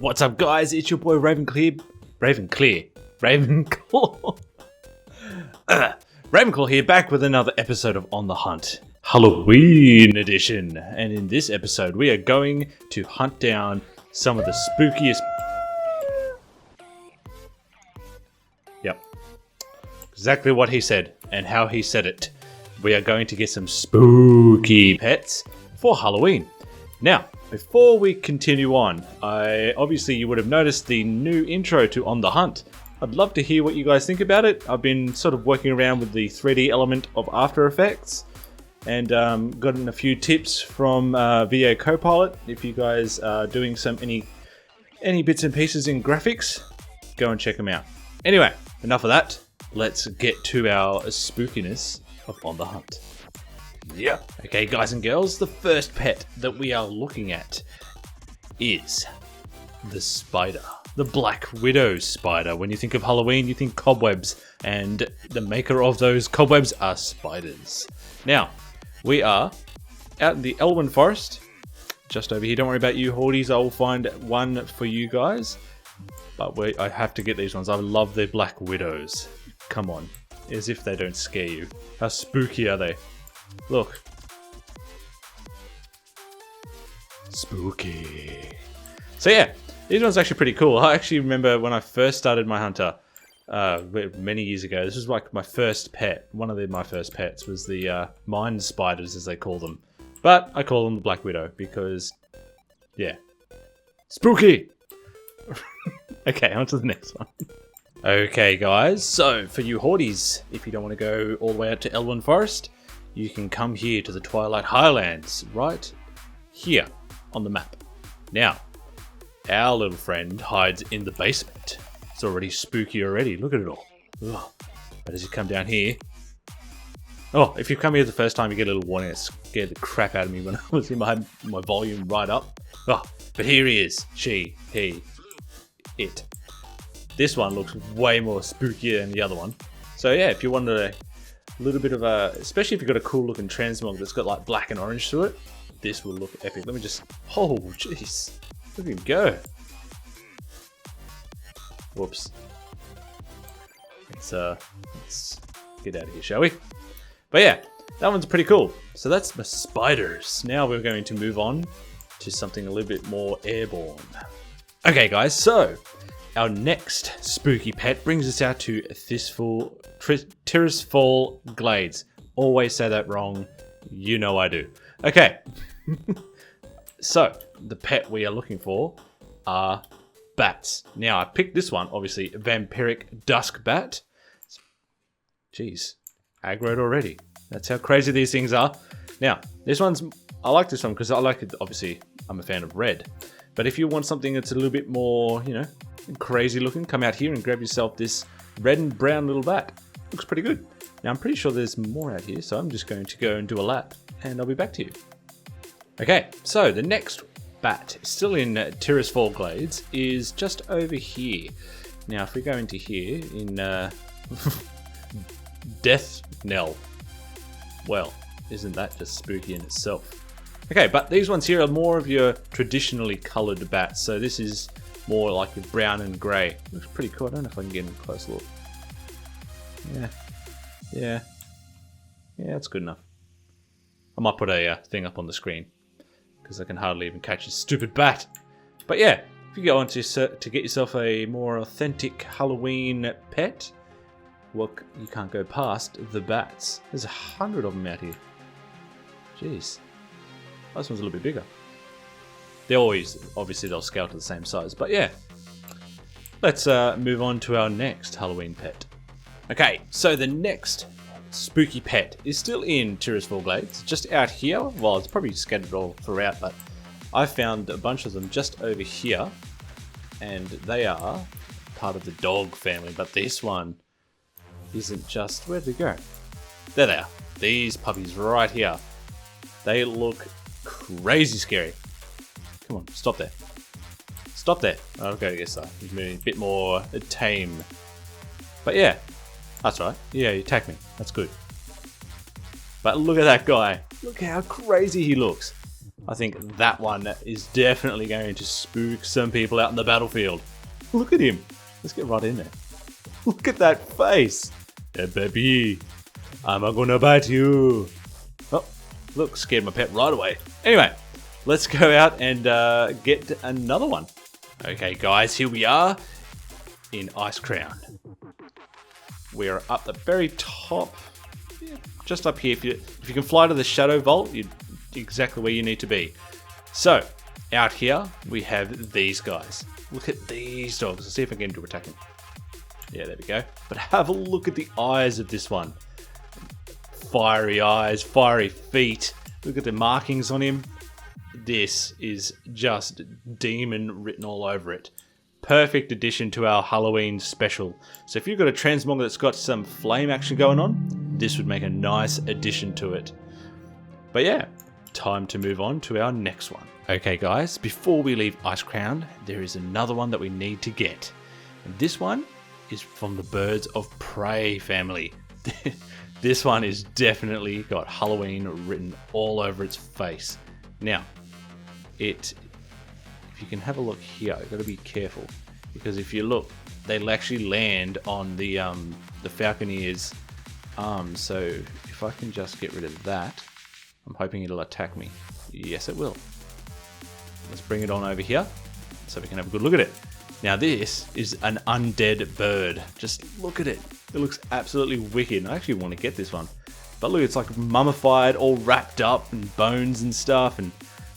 What's up, guys? It's your boy Ravenclaw. Ravenclaw here, back with another episode of On the Hunt, Halloween edition. And in this episode, we are going to hunt down some of the spookiest... Yep. Exactly what he said and how he said it. We are going to get some spooky pets for Halloween. Now, before we continue on, obviously you would have noticed the new intro to On the Hunt. I'd love to hear what you guys think about it. I've been sort of working around with the 3D element of After Effects and gotten a few tips from VA Copilot. If you guys are doing any bits and pieces in graphics, go and check them out. Anyway, enough of that. Let's get to our spookiness of On the Hunt. Yeah. Okay, guys and girls, the first pet that we are looking at is the spider. The Black Widow spider. When you think of Halloween, you think cobwebs, and the maker of those cobwebs are spiders. Now, we are out in the Elwyn Forest, just over here. Don't worry about you, Hordies. I will find one for you guys, but I have to get these ones. I love the Black Widows. Come on, as if they don't scare you. How spooky are they? Look. Spooky. So yeah, these ones are actually pretty cool. I actually remember when I first started my hunter many years ago. This was like my first pet. One of my first pets was the mine spiders, as they call them. But I call them the Black Widow because, yeah, spooky. Okay, on to the next one. Okay, guys. So for you Hordies, if you don't want to go all the way out to Elwyn Forest, you can come here to the Twilight Highlands, right here on the map. Now, our little friend hides in the basement. It's already spooky already. Look at it all. Ugh. But as you come down here... Oh, if you come here the first time, you get a little warning. It scared the crap out of me when I was in my volume right up. Oh, but here he is. She, he, it. This one looks way more spookier than the other one. So yeah, if you wanted a little bit of a... Especially if you've got a cool looking transmog that's got like black and orange to it, this will look epic. Let me just... Oh, jeez. Look at him go. Whoops. Let's get out of here, shall we? But yeah, that one's pretty cool. So that's my spiders. Now we're going to move on to something a little bit more airborne. Okay, guys, so our next spooky pet brings us out to Tirisfal Glades. Always say that wrong. You know I do. Okay. So, the pet we are looking for are bats. Now, I picked this one, obviously, Vampiric Dusk Bat. Jeez, aggroed already. That's how crazy these things are. Now, I like this one because I like it, obviously, I'm a fan of red. But if you want something that's a little bit more, you know, crazy looking, come out here and grab yourself this red and brown little bat. Looks pretty good. Now, I'm pretty sure there's more out here, so I'm just going to go and do a lap, and I'll be back to you. Okay, so the next bat, still in Tirisfal Glades, is just over here. Now, if we go into here in Death Knell, well, isn't that just spooky in itself? Okay, but these ones here are more of your traditionally coloured bats, so this is more like your brown and grey. Looks pretty cool. I don't know if I can get a close look. Yeah, that's good enough. I might put a thing up on the screen, because I can hardly even catch a stupid bat. But yeah, if you go on to get yourself a more authentic Halloween pet, well, you can't go past the bats. There's 100 of them out here. Jeez. This one's a little bit bigger. Obviously they'll scale to the same size. But yeah, let's move on to our next Halloween pet. Okay, so the next spooky pet is still in Tirisfal Glades, just out here. Well, it's probably scattered all throughout, but I found a bunch of them just over here, and they are part of the dog family. But this one isn't just... Where'd they go? There they are. These puppies right here. They look crazy scary. Come on, stop there. Stop there. Okay, I guess so. Maybe a bit more tame. But yeah, that's right. Yeah, you attacked me. That's good. But look at that guy. Look how crazy he looks. I think that one is definitely going to spook some people out in the battlefield. Look at him. Let's get right in there. Look at that face. Hey, baby, I'm gonna bite you. Oh, look, scared my pet right away. Anyway, let's go out and get another one. Okay, guys, here we are in Icecrown. We're up the very top, just up here. If you can fly to the Shadow Vault, you're exactly where you need to be. So, out here, we have these guys. Look at these dogs. Let's see if I can get him to attack him. Yeah, there we go. But have a look at the eyes of this one. Fiery eyes, fiery feet. Look at the markings on him. This is just demon written all over it. Perfect addition to our Halloween special. So if you've got a transmogger that's got some flame action going on, this would make a nice addition to it. But yeah, time to move on to our next one. Okay guys, before we leave Icecrown, there is another one that we need to get. And this one is from the Birds of Prey family. This one is definitely got Halloween written all over its face. Now, if you can have a look here, you've got to be careful, because if you look, they'll actually land on the Falconeer's arms. So if I can just get rid of that, I'm hoping it'll attack me. Yes, it will. Let's bring it on over here so we can have a good look at it. Now this is an Undead Bird. Just look at it. It looks absolutely wicked. I actually want to get this one. But look, it's like mummified, all wrapped up in bones and stuff, and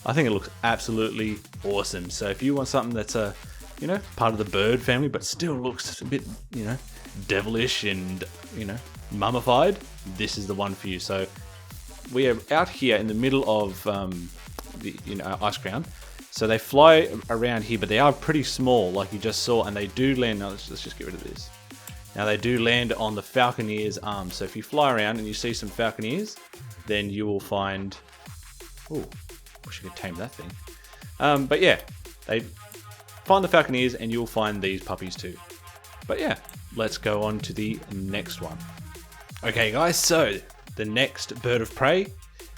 I think it looks absolutely awesome. So if you want something that's part of the bird family, but still looks a bit, devilish and, mummified, this is the one for you. So we are out here in the middle of Icecrown. So they fly around here, but they are pretty small, like you just saw, and they do land. Now let's just get rid of this. Now they do land on the Falconeer's arms. So if you fly around and you see some Falconeers, then you will find. Oh, wish I could tame that thing. But yeah, they find the Falconeers, and you'll find these puppies too. But yeah, let's go on to the next one. Okay, guys. So the next bird of prey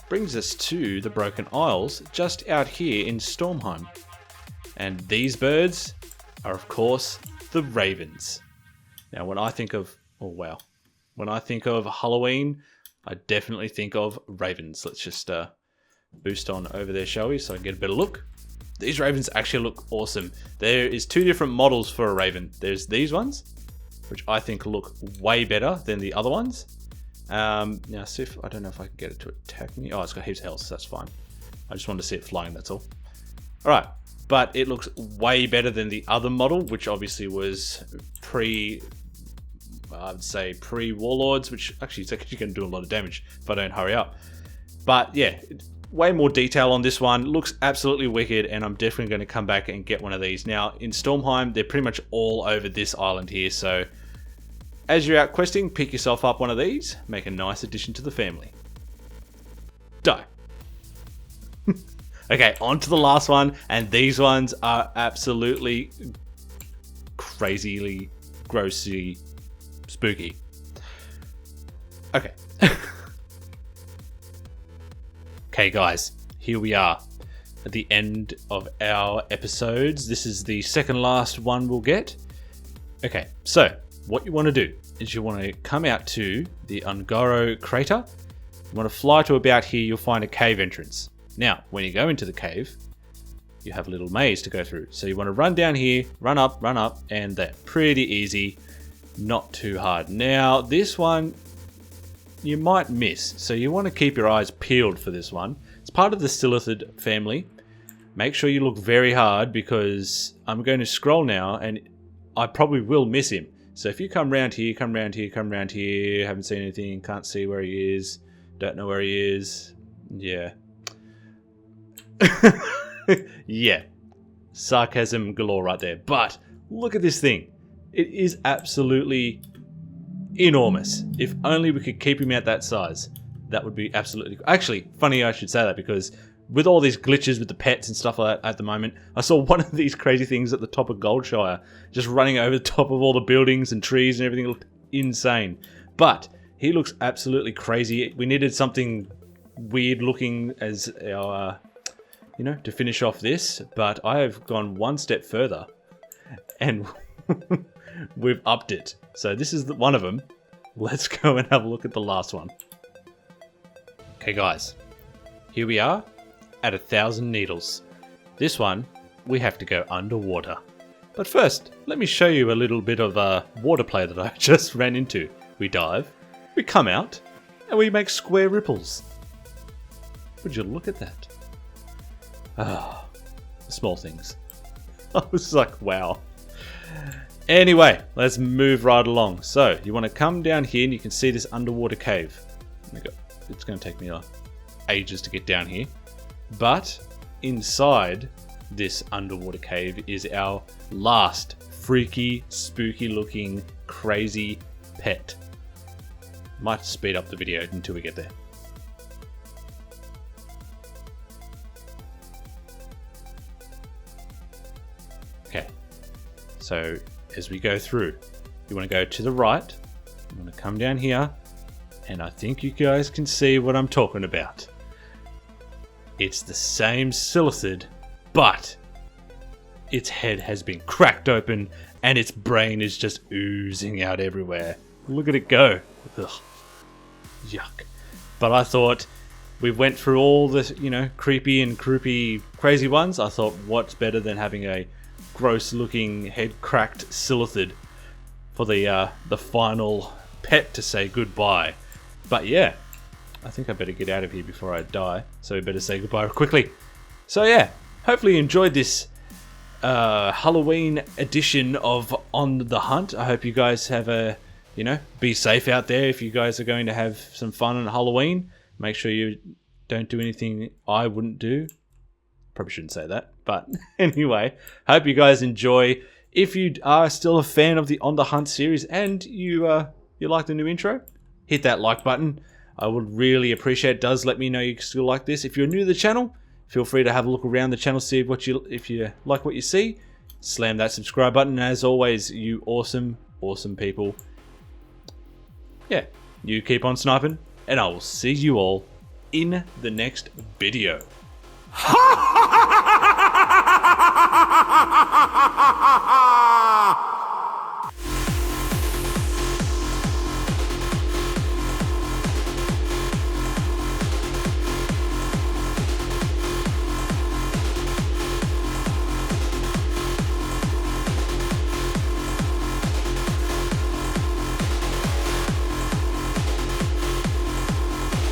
brings us to the Broken Isles, just out here in Stormheim. And these birds are, of course, the ravens. Now, when I think of, when I think of Halloween, I definitely think of ravens. Let's just boost on over there, shall we, so I can get a better look. These ravens actually look awesome. There is two different models for a raven. There's these ones, which I think look way better than the other ones. Now, see if I don't know if I can get it to attack me. Oh, it's got heaps of health, so that's fine. I just wanted to see it flying, that's all. Alright, but it looks way better than the other model, which obviously was I'd say pre-Warlords, which actually is actually going to do a lot of damage if I don't hurry up. But yeah, way more detail on this one. Looks absolutely wicked, and I'm definitely going to come back and get one of these. Now, in Stormheim, they're pretty much all over this island here, so as you're out questing, pick yourself up one of these, make a nice addition to the family. Die. Okay, on to the last one, and these ones are absolutely crazily, grossly spooky. Okay. Okay, guys, here we are at the end of our episodes. This is the second last one we'll get. Okay, so what you want to do is you want to come out to the Ungoro crater. You want to fly to about here, you'll find a cave entrance. Now, when you go into the cave, you have a little maze to go through. So you want to run down here, run up, and they're pretty easy, not too hard. Now, this one, you might miss. So you want to keep your eyes peeled for this one. It's part of the Silithid family. Make sure you look very hard, because I'm going to scroll now, and I probably will miss him. So if you come round here, haven't seen anything, can't see where he is, don't know where he is, yeah. Yeah, sarcasm galore right there. But look at this thing. It is absolutely enormous. If only we could keep him at that size, that would be absolutely... Actually, funny I should say that, because with all these glitches with the pets and stuff like that at the moment, I saw one of these crazy things at the top of Goldshire, just running over the top of all the buildings and trees and everything. It looked insane. But he looks absolutely crazy. We needed something weird looking as our you know, to finish off this, but I have gone one step further and we've upped it. So this is one of them. Let's go and have a look at the last one. Okay guys, here we are at 1,000 needles. This one, we have to go underwater. But first, let me show you a little bit of water play that I just ran into. We dive, we come out, and we make square ripples. Would you look at that? Ah, small things. I was like, wow. Anyway, let's move right along. So, you want to come down here and you can see this underwater cave. It's going to take me ages to get down here. But inside this underwater cave is our last freaky, spooky looking, crazy pet. Might speed up the video until we get there. Okay, so as we go through, you want to go to the right, you want to come down here, and I think you guys can see what I'm talking about. It's the same Silithid, but its head has been cracked open and its brain is just oozing out everywhere. Look at it go. Ugh. Yuck. But I thought, we went through all the, you know, creepy and croupy crazy ones. I thought, what's better than having a gross looking head cracked Silithid for the final pet to say goodbye. But yeah, I think I better get out of here before I die, so we better say goodbye quickly. So yeah, hopefully you enjoyed this Halloween edition of On the Hunt. I hope you guys have you know, be safe out there if you guys are going to have some fun on Halloween. Make sure you don't do anything I wouldn't do. Probably shouldn't say that, but anyway, hope you guys enjoy. If you are still a fan of the On the Hunt series and you like the new intro, hit that like button. I would really appreciate it. Does let me know you still like this. If you're new to the channel, feel free to have a look around the channel, see if you like what you see. Slam that subscribe button. As always, you awesome people. Yeah, you keep on sniping, and I will see you all in the next video. Ha ha ha ha ha ha ha ha ha ha!